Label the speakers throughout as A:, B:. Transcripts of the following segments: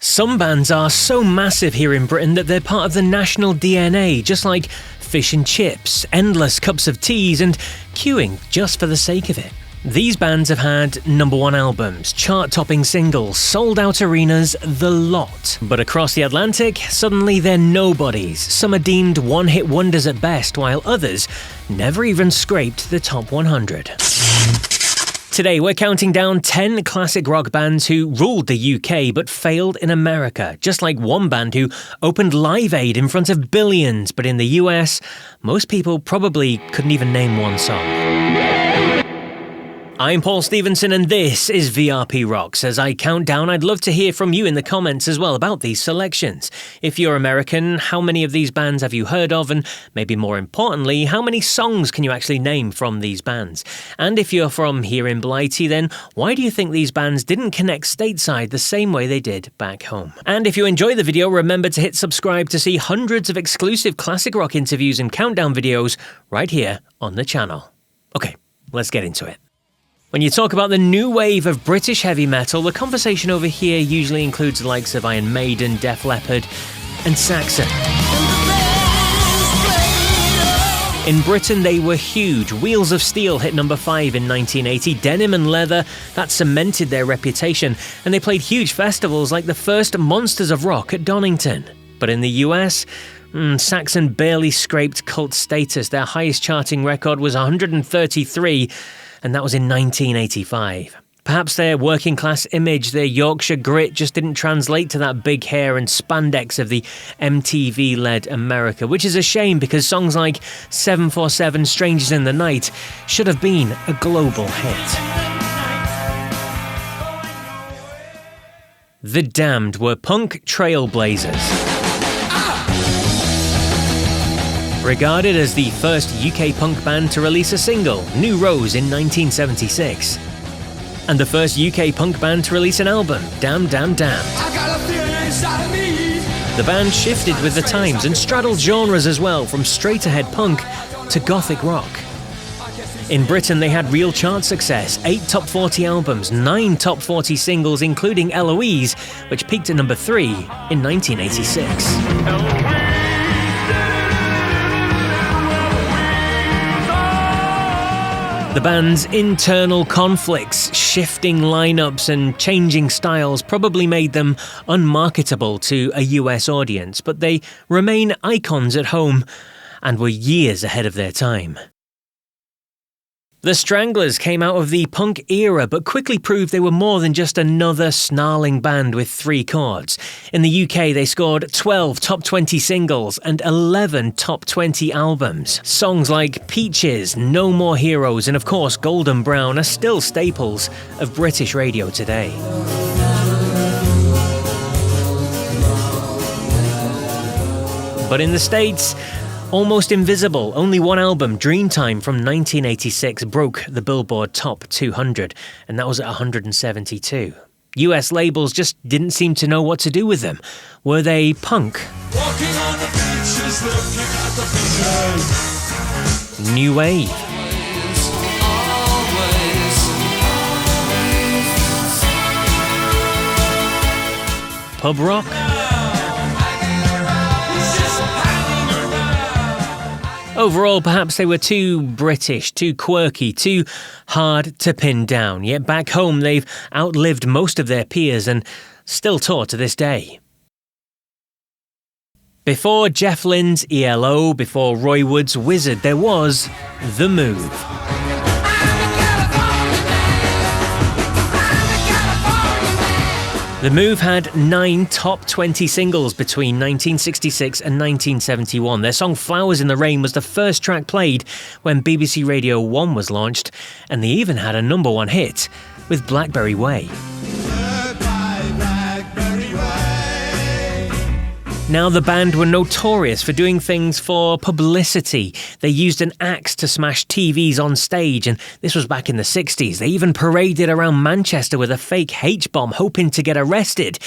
A: Some bands are so massive here in Britain that they're part of the national DNA, just like fish and chips, endless cups of teas, and queuing just for the sake of it. These bands have had #1 albums, chart-topping singles, sold-out arenas, the lot. But across the Atlantic, suddenly they're nobodies. Some are deemed one-hit wonders at best, while others never even scraped the top 100. Today, we're counting down 10 classic rock bands who ruled the UK but failed in America, just like one band who opened Live Aid in front of billions, but in the US, most people probably couldn't even name one song. I'm Paul Stevenson and this is VRP Rocks. As I count down, I'd love to hear from you in the comments as well about these selections. If you're American, how many of these bands have you heard of? And maybe more importantly, how many songs can you actually name from these bands? And if you're from here in Blighty, then why do you think these bands didn't connect stateside the same way they did back home? And if you enjoy the video, remember to hit subscribe to see hundreds of exclusive classic rock interviews and countdown videos right here on the channel. Okay, let's get into it. When you talk about the new wave of British heavy metal, the conversation over here usually includes the likes of Iron Maiden, Def Leppard, and Saxon. In Britain, they were huge. Wheels of Steel hit #5 in 1980. Denim and Leather, that cemented their reputation, and they played huge festivals like the first Monsters of Rock at Donington. But in the US, Saxon barely scraped cult status. Their highest charting record was 133, and that was in 1985. Perhaps their working-class image, their Yorkshire grit, just didn't translate to that big hair and spandex of the MTV-led America, which is a shame because songs like 747, Strangers in the Night should have been a global hit. The Damned were punk trailblazers. Regarded as the first UK punk band to release a single, New Rose in 1976. And the first UK punk band to release an album, Damn Damn Damned. The band shifted with the times and straddled genres as well, from straight-ahead punk to gothic rock. In Britain, they had real chart success, 8 top 40 albums, 9 top 40 singles, including Eloise, which peaked at #3 in 1986. The band's internal conflicts, shifting lineups and changing styles probably made them unmarketable to a US audience, but they remain icons at home and were years ahead of their time. The Stranglers came out of the punk era but quickly proved they were more than just another snarling band with 3 chords. In the UK, they scored 12 top 20 singles and 11 top 20 albums. Songs like Peaches, No More Heroes, and of course Golden Brown are still staples of British radio today. But in the States, almost invisible, only one album, Dreamtime from 1986, broke the Billboard Top 200, and that was at 172. US labels just didn't seem to know what to do with them. Were they punk? Walking on the beaches, looking at the beaches. New wave? Pub rock? Overall, perhaps they were too British, too quirky, too hard to pin down. Yet back home, they've outlived most of their peers and still tour to this day. Before Jeff Lynne's ELO, before Roy Wood's Wizard, there was The Move. The Move had 9 top 20 singles between 1966 and 1971. Their song Flowers in the Rain was the first track played when BBC Radio 1 was launched, and they even had a #1 hit with Blackberry Way. Now, the band were notorious for doing things for publicity. They used an axe to smash TVs on stage, and this was back in the 60s. They even paraded around Manchester with a fake H-bomb, hoping to get arrested.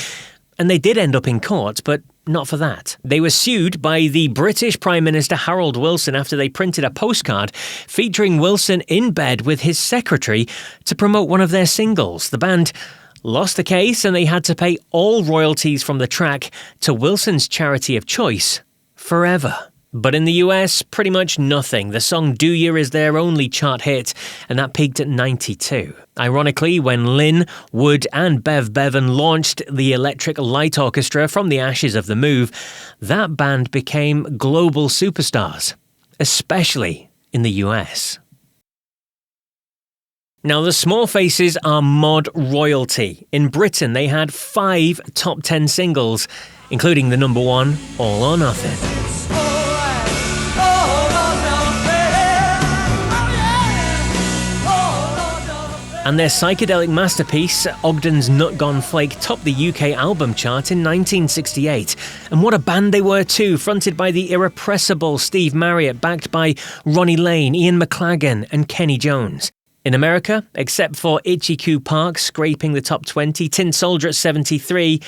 A: And they did end up in court, but not for that. They were sued by the British Prime Minister Harold Wilson after they printed a postcard featuring Wilson in bed with his secretary to promote one of their singles. The band lost the case and they had to pay all royalties from the track to Wilson's charity of choice, Forever. But in the US, pretty much nothing. The song Do Ya is their only chart hit, and that peaked at 92. Ironically, when Lynn, Wood and Bev Bevan launched the Electric Light Orchestra from the ashes of The Move, that band became global superstars, especially in the US. Now, the Small Faces are mod royalty. In Britain, they had 5 top 10 singles, including the number 1, All or Nothing. And their psychedelic masterpiece, Ogden's Nut Gone Flake, topped the UK album chart in 1968. And what a band they were too, fronted by the irrepressible Steve Marriott, backed by Ronnie Lane, Ian McLagan and Kenny Jones. In America, except for Itchy Coo Park scraping the top 20, Tin Soldier at 73,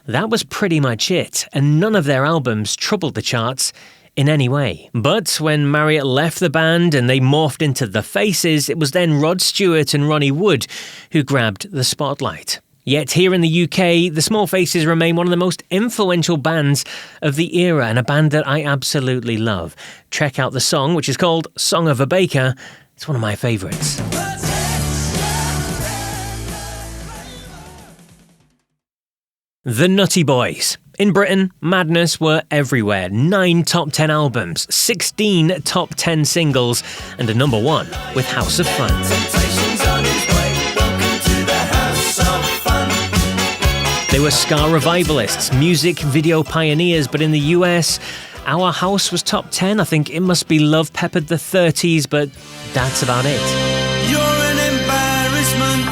A: that was pretty much it, and none of their albums troubled the charts in any way. But when Marriott left the band and they morphed into The Faces, it was then Rod Stewart and Ronnie Wood who grabbed the spotlight. Yet here in the UK, the Small Faces remain one of the most influential bands of the era, and a band that I absolutely love. Check out the song, which is called Song of a Baker. It's one of my favourites. The Nutty Boys. In Britain, madness were everywhere. 9 top 10 albums, 16 top 10 singles, and a number 1 with House of Fun. They were ska revivalists, music video pioneers, but in the US, Our House was top 10. I think It Must Be Love peppered the 30s, but that's about it. You're an embarrassment.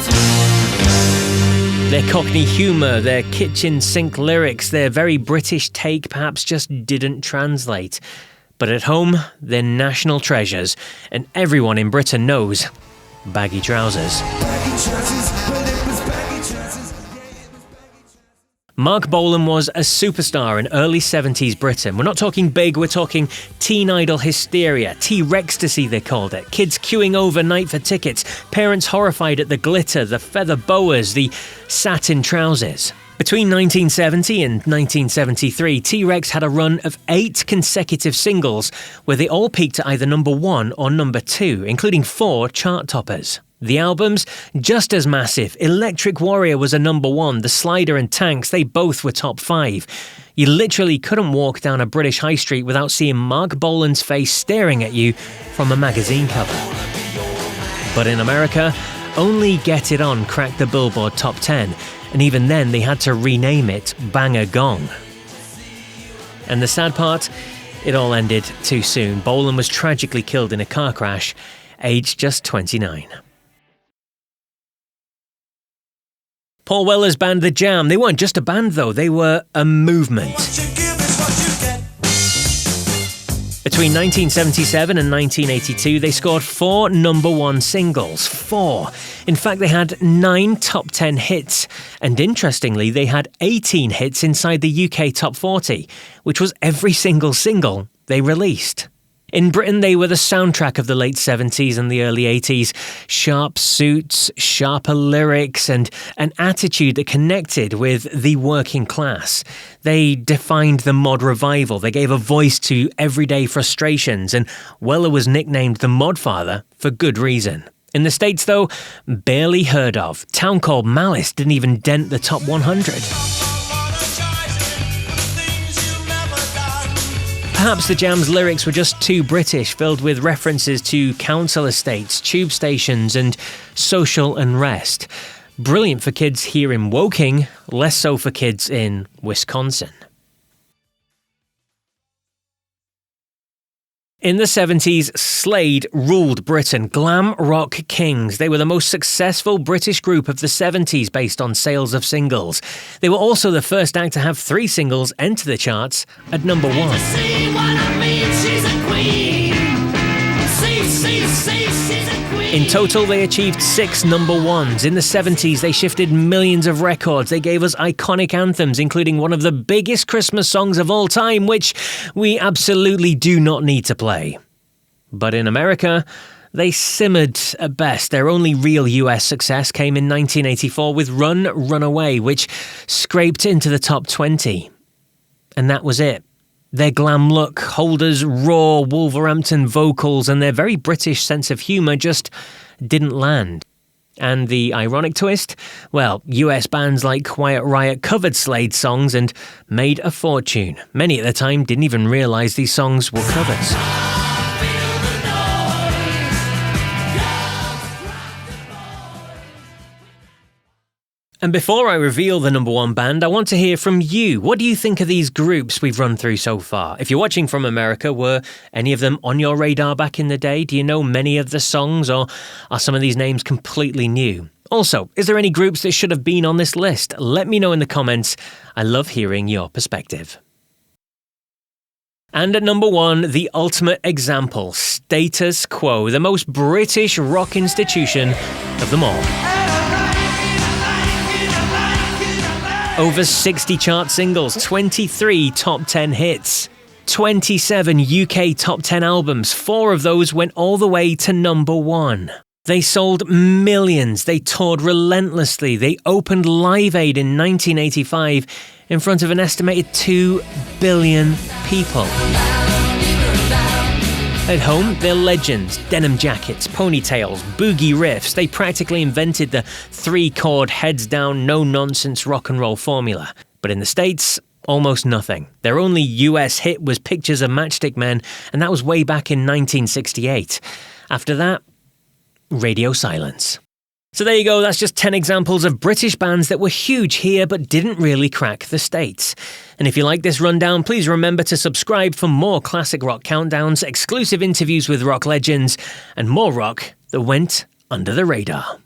A: Their Cockney humour, their kitchen sink lyrics, their very British take perhaps just didn't translate. But at home, they're national treasures, and everyone in Britain knows baggy trousers. Mark Bolan was a superstar in early 70s Britain. We're not talking big, we're talking teen idol hysteria, T-Rextasy they called it, kids queuing overnight for tickets, parents horrified at the glitter, the feather boas, the satin trousers. Between 1970 and 1973, T-Rex had a run of 8 consecutive singles, where they all peaked at either number 1 or number 2, including 4 chart toppers. The albums, just as massive. Electric Warrior was a number 1, The Slider and Tanks, they both were top 5. You literally couldn't walk down a British high street without seeing Mark Bolan's face staring at you from a magazine cover. But in America, only Get It On cracked the Billboard top 10, and even then they had to rename it Banger Gong. And the sad part, it all ended too soon. Bolan was tragically killed in a car crash, aged just 29. Paul Weller's band The Jam, they weren't just a band though, they were a movement. Between 1977 and 1982, they scored 4 number 1 singles. 4. In fact, they had 9 top 10 hits, and interestingly, they had 18 hits inside the UK top 40, which was every single single they released. In Britain, they were the soundtrack of the late 70s and the early 80s. Sharp suits, sharper lyrics, and an attitude that connected with the working class. They defined the mod revival. They gave a voice to everyday frustrations, and Weller was nicknamed the Mod Father for good reason. In the States, though, barely heard of. Town Called Malice didn't even dent the top 100. Perhaps the Jam's lyrics were just too British, filled with references to council estates, tube stations, and social unrest. Brilliant for kids here in Woking, less so for kids in Wisconsin. In the 70s, Slade ruled Britain. Glam rock kings. They were the most successful British group of the 70s based on sales of singles. They were also the first act to have 3 singles enter the charts at number 1. In total, they achieved 6 number 1s. In the 70s, they shifted millions of records. They gave us iconic anthems, including one of the biggest Christmas songs of all time, which we absolutely do not need to play. But in America, They simmered at best. Their only real US success came in 1984 with Run, Run Away, which scraped into the top 20. And that was it. Their glam look, Holder's raw Wolverhampton vocals, and their very British sense of humour just didn't land. And the ironic twist? Well, US bands like Quiet Riot covered Slade songs and made a fortune. Many at the time didn't even realise these songs were covers. And before I reveal the number one band, I want to hear from you. What do you think of these groups we've run through so far? If you're watching from America, were any of them on your radar back in the day? Do you know many of the songs, or are some of these names completely new? Also, is there any groups that should have been on this list? Let me know in the comments. I love hearing your perspective. And at number one, the ultimate example, Status Quo, the most British rock institution of them all. Over 60 chart singles, 23 top 10 hits, 27 UK top 10 albums, 4 of those went all the way to number one. They sold millions, they toured relentlessly, they opened Live Aid in 1985 in front of an estimated 2 billion people. At home, they're legends. Denim jackets, ponytails, boogie riffs. They practically invented the 3-chord, heads-down, no-nonsense rock and roll formula. But in the States, almost nothing. Their only US hit was Pictures of Matchstick Men, and that was way back in 1968. After that, radio silence. So there you go, that's just 10 examples of British bands that were huge here but didn't really crack the States. And if you like this rundown, please remember to subscribe for more classic rock countdowns, exclusive interviews with rock legends, and more rock that went under the radar.